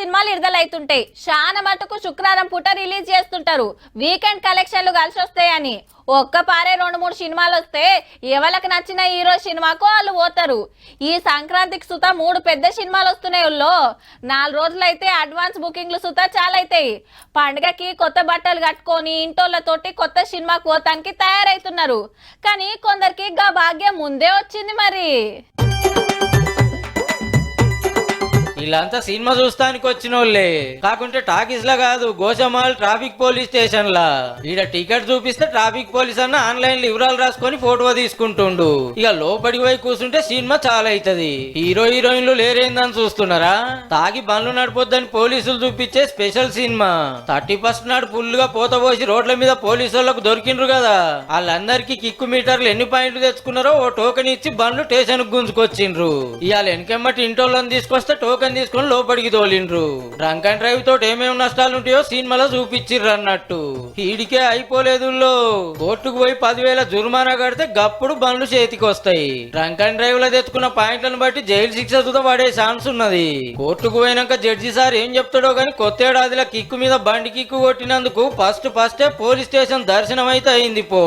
సినిమాలు విడుదలైతుంటాయి. చాలా మటుకు శుక్రవారం పూట రిలీజ్ చేస్తుంటారు. వీకెండ్ కలెక్షన్లు కలిసి వస్తాయని ఒక్క పారే 2-3 సినిమాలు వస్తే ఎవరికి నచ్చిన హీరో సినిమాకు వాళ్ళు పోతారు. ఈ సంక్రాంతికి సుతా 3 పెద్ద సినిమాలు వస్తున్నాయి. 4 రోజులైతే అడ్వాన్స్ బుకింగ్లు సుతా చాలా అవుతాయి. పండుగకి కొత్త బట్టలు కట్టుకొని ఇంటోళ్ళతోటి కొత్త సినిమాకు పోతానికి తయారైతున్నారు. కానీ కొందరికి గా భాగ్యం ముందే వచ్చింది. మరి వీళ్ళంతా సినిమా చూస్తానికి వచ్చిన వాళ్ళే కాకుంటే టాకీస్ లా కాదు, గోషమాల్ ట్రాఫిక్ పోలీస్ స్టేషన్ లా. ఈడ టికెట్ చూపిస్తే ట్రాఫిక్ పోలీస్ అన్న ఆన్లైన్ లో వివరాలు రాసుకొని ఫోటో తీసుకుంటుండు. ఇక లోపలికి పోయి కూర్చుంటే సినిమా చాలా అవుతుంది. హీరో హీరోయిన్లు లేరేందని చూస్తున్నారా? తాగి బండ్లు నడిపోద్దని పోలీసులు చూపించే స్పెషల్ సినిమా. 31st నాడు ఫుల్ గా పోత పోసి రోడ్ల మీద పోలీసు వాళ్ళకు దొరికిండ్రు కదా, వాళ్ళందరికీ కిక్కు మీటర్లు ఎన్ని పాయింట్లు తెచ్చుకున్నారో ఓ టోకెన్ ఇచ్చి బండ్లు స్టేషన్ గుంజుకొచ్చిండ్రు. ఇవాళ వెనకెమ్మటి ఇంటోళ్ళని తీసుకొస్తే టోకెన్ తీసుకొని లోపలికి తోలిండ్రు. డ్రంక్ అండ్ డ్రైవ్ తోటి ఏమేమి నష్టాలు ఉంటాయో సినిమాలో చూపించిర్రు అన్నట్టు. ఈడికే అయిపోలేదు. కోర్టుకు పోయి 10,000 జుర్మానా కడితే గప్పుడు బండ్లు చేతికి వస్తాయి. డ్రంక్ అండ్ డ్రైవ్ లో తెచ్చుకున్న పాయింట్లను బట్టి జైలు శిక్ష సుతా పడే ఛాన్స్ ఉన్నది. కోర్టుకు పోయినాక జడ్జి సార్ ఏం చెప్తాడో గాని కొత్త ఏడాదిలో కిక్కు మీద బండి కిక్కు కొట్టినందుకు ఫస్టే పోలీస్ స్టేషన్ దర్శనం అయితే అయింది పో.